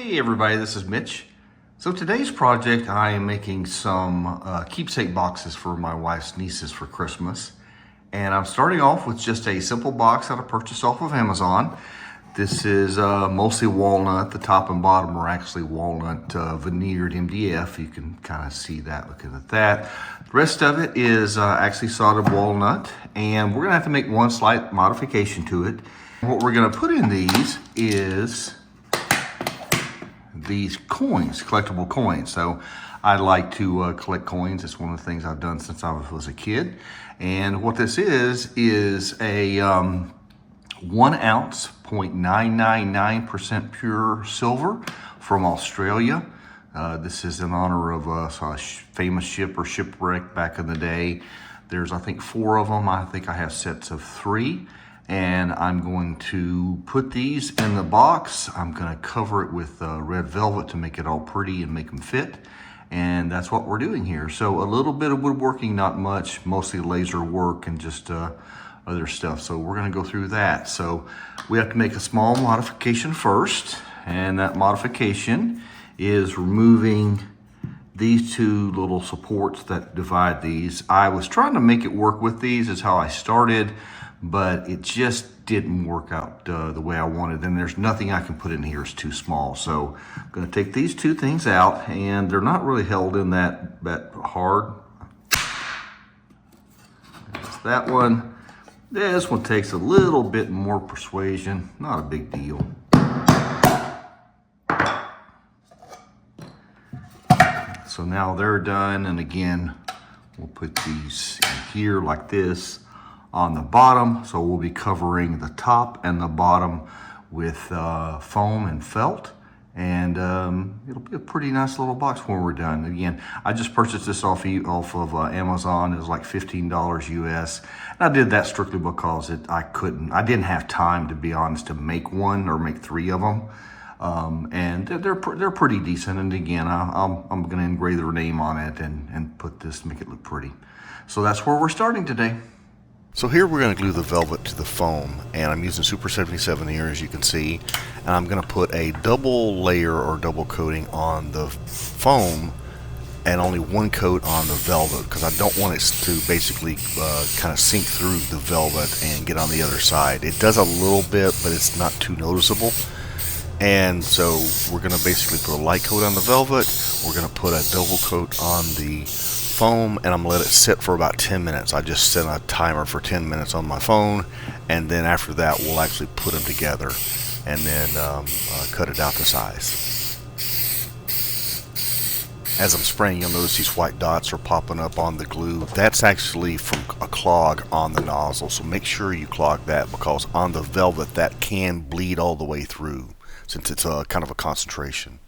Hey everybody, this is Mitch. So today's project, I am making some keepsake boxes for my wife's nieces for Christmas. And I'm starting off with just a simple box that I purchased off of Amazon. This is mostly walnut. The top and bottom are actually walnut veneered MDF. You can kind of see that looking at that. The rest of it is actually soldered walnut. And we're gonna have to make one slight modification to it. What we're gonna put in these is these coins, collectible coins. So I like to collect coins. It's one of the things I've done since I was a kid. And what this is a 1 ounce, 0.999% pure silver from Australia. This is in honor of a famous ship or shipwreck back in the day. There's, I think, 4 of them. I think I have sets of 3. And I'm going to put these in the box. I'm gonna cover it with red velvet to make it all pretty and make them fit. And that's what we're doing here. So a little bit of woodworking, not much, mostly laser work and just other stuff. So we're gonna go through that. So we have to make a small modification first. And that modification is removing these 2 little supports that divide these. I was trying to make it work with these, is how I started, but it just didn't work out the way I wanted. And there's nothing I can put in here, it's too small. So I'm gonna take these 2 things out, and they're not really held in that hard. That's that one. This one takes a little bit more persuasion, not a big deal. So now they're done, and again, we'll put these in here like this on the bottom. So we'll be covering the top and the bottom with foam and felt. And it'll be a pretty nice little box when we're done. Again, I just purchased this off of Amazon. It was like $15 US. And I did that strictly because I didn't have time, to be honest, to make one or make 3 of them. And they're pretty decent. And again, I'm gonna engrave their name on it and put this to make it look pretty. So that's where we're starting today. So here we're going to glue the velvet to the foam, and I'm using Super 77 here, as you can see, and I'm going to put a double layer or double coating on the foam and only 1 coat on the velvet, because I don't want it to basically kind of sink through the velvet and get on the other side. It does a little bit, but it's not too noticeable. And so we're going to basically put a light coat on the velvet, we're going to put a double coat on the foam, and I'm gonna let it sit for about 10 minutes. I just set a timer for 10 minutes on my phone, and then after that we'll actually put them together and then cut it out to size. As I'm spraying, you'll notice these white dots are popping up on the glue. That's actually from a clog on the nozzle, so make sure you clog that, because on the velvet that can bleed all the way through since it's kind of a concentration.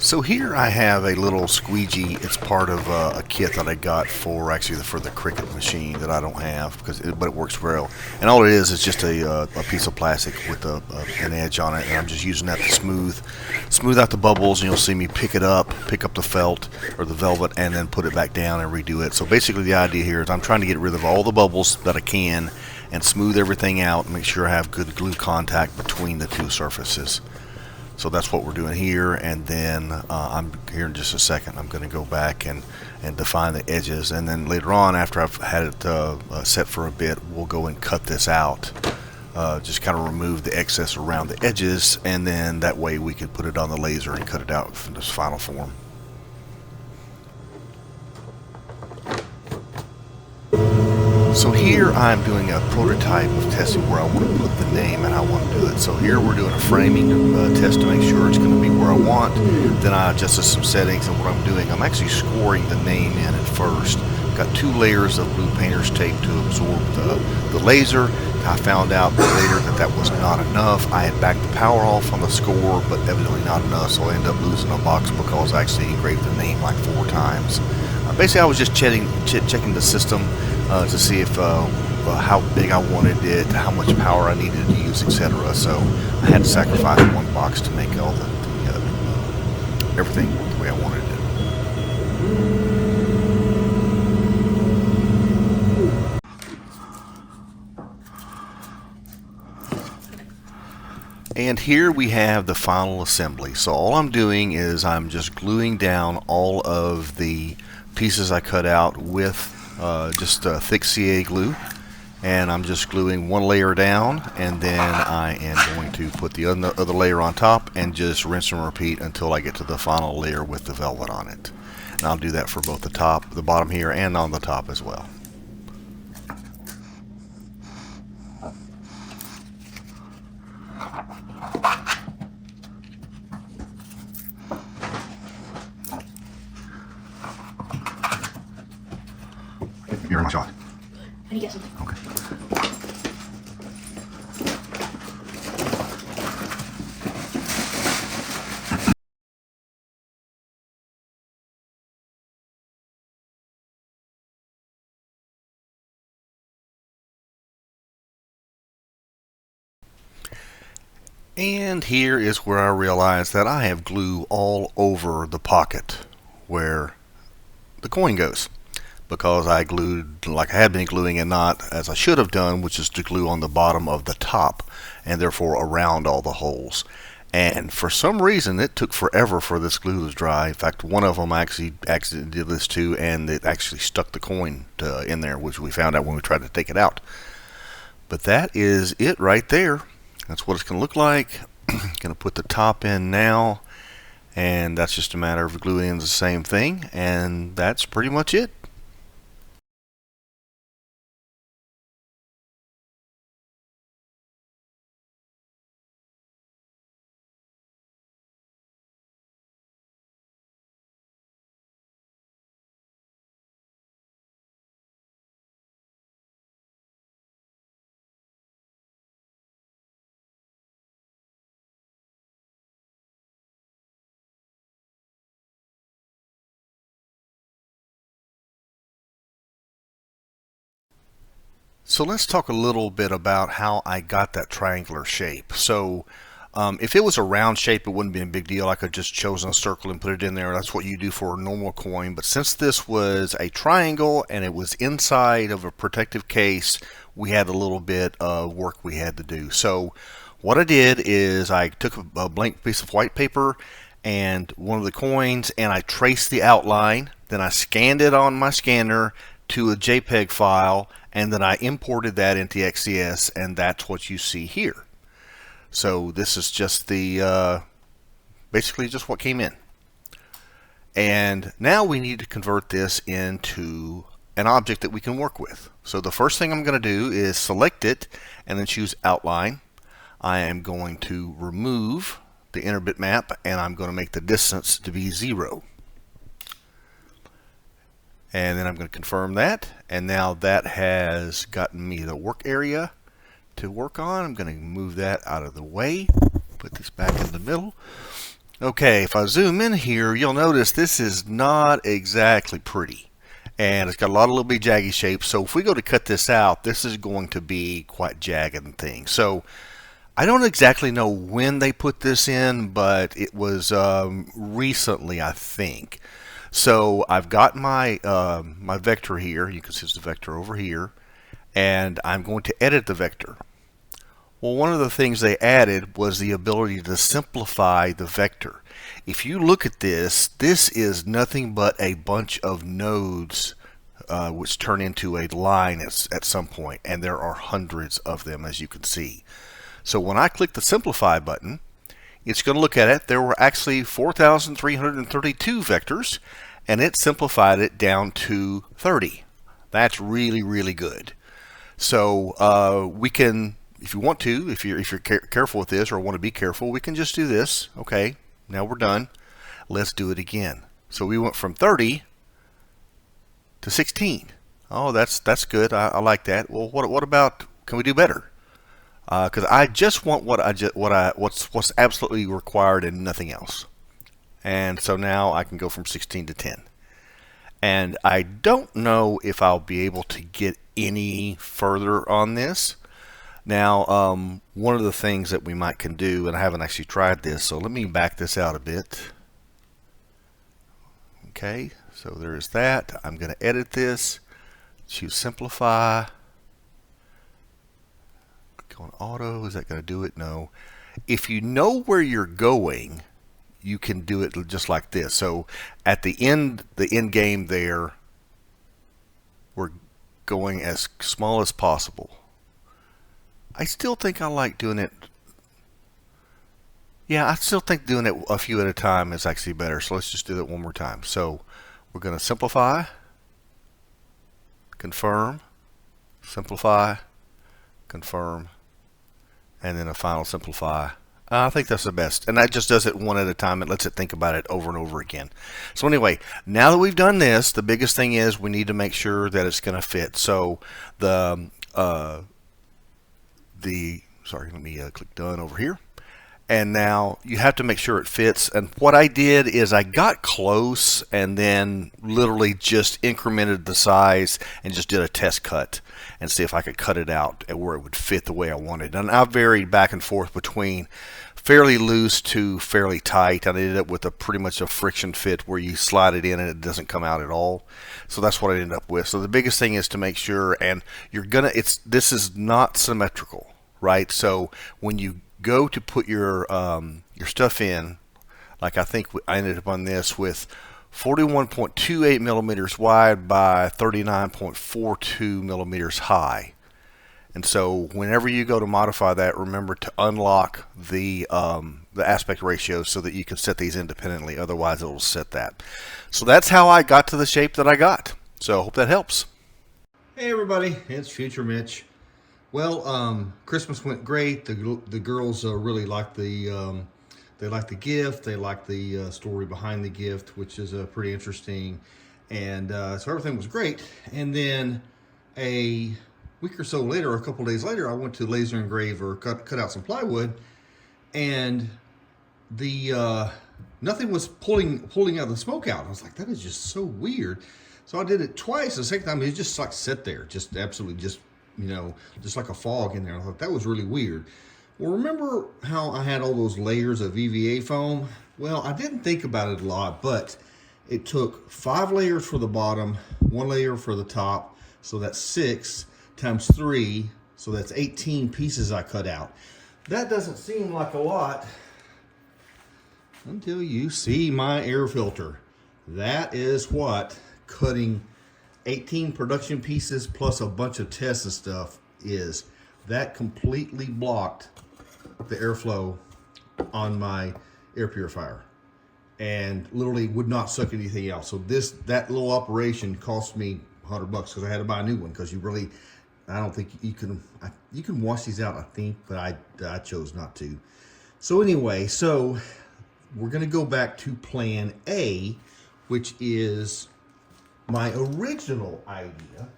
So here I have a little squeegee. It's part of a kit that I got for the Cricut machine that I don't have, but it works well. And all it is just a piece of plastic with an edge on it, and I'm just using that to smooth out the bubbles. And you'll see me pick up the felt or the velvet, and then put it back down and redo it. So basically the idea here is I'm trying to get rid of all the bubbles that I can and smooth everything out and make sure I have good glue contact between the 2 surfaces. So that's what we're doing here, and then I'm here in just a second. I'm going to go back and define the edges, and then later on, after I've had it set for a bit, we'll go and cut this out. Just kind of remove the excess around the edges, and then that way we can put it on the laser and cut it out in this final form. So here I'm doing a prototype of testing where I want to put the name and I want to do it. So here we're doing a framing test to make sure it's going to be where I want. Then I adjusted some settings, and what I'm doing, I'm actually scoring the name in at first. Got 2 layers of blue painter's tape to absorb the laser. I found out later that was not enough. I had backed the power off on the score, but evidently not enough, so I ended up losing a box because I actually engraved the name like 4 times. Basically, I was just checking the system to see if how big I wanted it, how much power I needed to use, etc. So I had to sacrifice one box to make all everything the way I wanted it. And here we have the final assembly. So all I'm doing is I'm just gluing down all of the pieces I cut out with just thick CA glue. And I'm just gluing one layer down, and then I am going to put the other layer on top and just rinse and repeat until I get to the final layer with the velvet on it. And I'll do that for both the top, the bottom here, and on the top as well. You're my shot. I need to get something. Okay. And here is where I realize that I have glue all over the pocket where the coin goes, because I glued like I had been gluing and not as I should have done, which is to glue on the bottom of the top and therefore around all the holes. And for some reason it took forever for this glue to dry. In fact, one of them I actually accidentally did this too, and it actually stuck the coin in there, which we found out when we tried to take it out. But that is it right there. That's what it's going to look like. Going to put the top in now, and that's just a matter of gluing in the same thing, and that's pretty much it. So let's talk a little bit about how I got that triangular shape. So if it was a round shape, it wouldn't be a big deal. I could just chosen a circle and put it in there. That's what you do for a normal coin. But since this was a triangle and it was inside of a protective case, we had a little bit of work we had to do. So what I did is I took a blank piece of white paper and one of the coins, and I traced the outline. Then I scanned it on my scanner to a JPEG file, and then I imported that into XCS, and that's what you see here. So this is just the basically just what came in. And now we need to convert this into an object that we can work with. So the first thing I'm going to do is select it and then choose outline. I am going to remove the inner bitmap, and I'm going to make the distance to be 0. And then I'm going to confirm that, and now that has gotten me the work area to work on. I'm going to move that out of the way, put this back in the middle. Okay, if I zoom in here, you'll notice this is not exactly pretty, and it's got a lot of little bit jaggy shapes. So if we go to cut this out, this is going to be quite jagged and things. So I don't exactly know when they put this in, but it was recently, I think. So I've got my my vector here. You can see the vector over here, and I'm going to edit the vector. Well, one of the things they added was the ability to simplify the vector. If you look at this, this is nothing but a bunch of nodes which turn into a line at some point, and there are hundreds of them, as you can see. So when I click the simplify button, it's going to look at it. There were actually 4,332 vectors, and it simplified it down to 30. That's really, really good. So we can, if you want to, if you're careful with this or want to be careful, we can just do this. Okay, now we're done. Let's do it again. So we went from 30 to 16. Oh, that's good. I like that. Well, what about? Can we do better? Because I just want what's absolutely required and nothing else. And so now I can go from 16 to 10. And I don't know if I'll be able to get any further on this. Now, one of the things that we might can do, and I haven't actually tried this, so let me back this out a bit. Okay, so there's that. I'm going to edit this, choose simplify, click on auto. Is that going to do it? No. If you know where you're going, you can do it just like this. So at the end game there, we're going as small as possible. I still think I like doing it. Yeah, I still think doing it a few at a time is actually better. So let's just do that one more time. So we're going to simplify, confirm, simplify, confirm, and then a final simplify. I think that's the best. And that just does it one at a time. It lets it think about it over and over again. So anyway, now that we've done this, the biggest thing is we need to make sure that it's going to fit. So sorry, let me click done over here. And now you have to make sure it fits. And what I did is I got close and then literally just incremented the size and just did a test cut and see if I could cut it out and where it would fit the way I wanted. And I varied back and forth between fairly loose to fairly tight. I ended up with pretty much a friction fit where you slide it in and it doesn't come out at all. So that's what I ended up with. So the biggest thing is to make sure, and this is not symmetrical, right? So when you go to put your stuff in, like I think I ended up on this with 41.28 millimeters wide by 39.42 millimeters high. And so whenever you go to modify that, remember to unlock the aspect ratio so that you can set these independently. Otherwise, it will set that. So that's how I got to the shape that I got. So I hope that helps. Hey everybody, it's Future Mitch. Well, Christmas went great. The girls really liked the gift. They liked the story behind the gift, which is pretty interesting. And so everything was great. And then a week or so later, a couple days later, I went to laser engrave or cut out some plywood, and the nothing was pulling out the smoke out. I was like, that is just so weird. So I did it twice. The second time, it just like sat there, just absolutely just like a fog in there. I thought that was really weird. Well, remember how I had all those layers of EVA foam? Well, I didn't think about it a lot, but it took 5 layers for the bottom, 1 layer for the top, so that's 6 times 3, so that's 18 pieces I cut out. That doesn't seem like a lot until you see my air filter. That is what cutting 18 production pieces plus a bunch of tests and stuff is. That completely blocked the airflow on my air purifier and literally would not suck anything else. So that little operation cost me $100 because I had to buy a new one, because I don't think you can wash these out, I think, but I chose not to. So anyway, so we're going to go back to plan A, which is my original idea,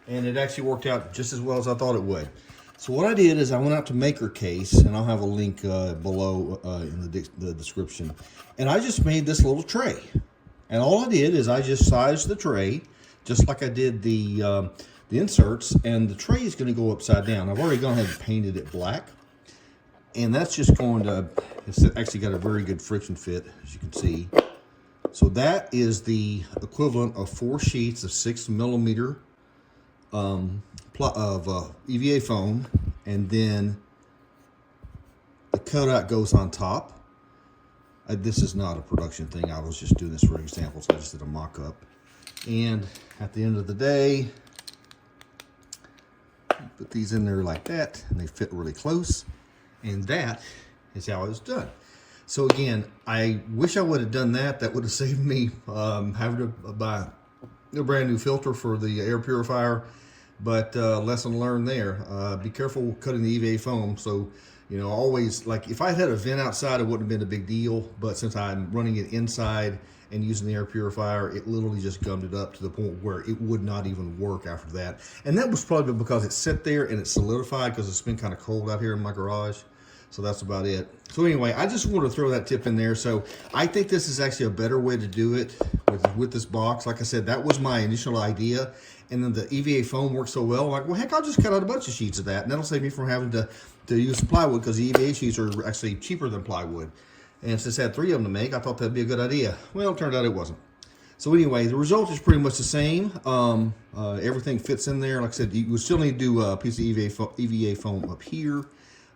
and it actually worked out just as well as I thought it would. So what I did is I went out to Maker Case, and I'll have a link below in the description, and I just made this little tray. And all I did is I just sized the tray, just like I did the inserts, and the tray is going to go upside down. I've already gone ahead and painted it black, and that's just going to, it's actually got a very good friction fit, as you can see. So that is the equivalent of 4 sheets of 6 millimeter of EVA foam, and then the cutout goes on top. This is not a production thing. I was just doing this for examples. I just did a mock-up. And at the end of the day, put these in there like that, and they fit really close. And that is how it was done. So again, I wish I would have done that. That would have saved me having to buy a brand new filter for the air purifier. But lesson learned there. Be careful cutting the EVA foam. So, always, like, if I had a vent outside, it wouldn't have been a big deal. But since I'm running it inside and using the air purifier, it literally just gummed it up to the point where it would not even work after that. And that was probably because it sat there and it solidified because it's been kind of cold out here in my garage. So that's about it. So anyway, I just wanted to throw that tip in there. So I think this is actually a better way to do it with this box. Like I said, that was my initial idea. and then the EVA foam works so well. I'm like, well, heck, I'll just cut out a bunch of sheets of that, and that'll save me from having to use plywood, because the EVA sheets are actually cheaper than plywood. And since I had 3 of them to make, I thought that'd be a good idea. Well, it turned out it wasn't. So anyway, the result is pretty much the same. Everything fits in there. Like I said, you would still need to do a piece of EVA foam up here.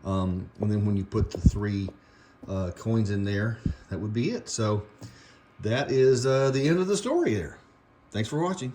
And then when you put the 3 coins in there, that would be it. So that is the end of the story there. Thanks for watching.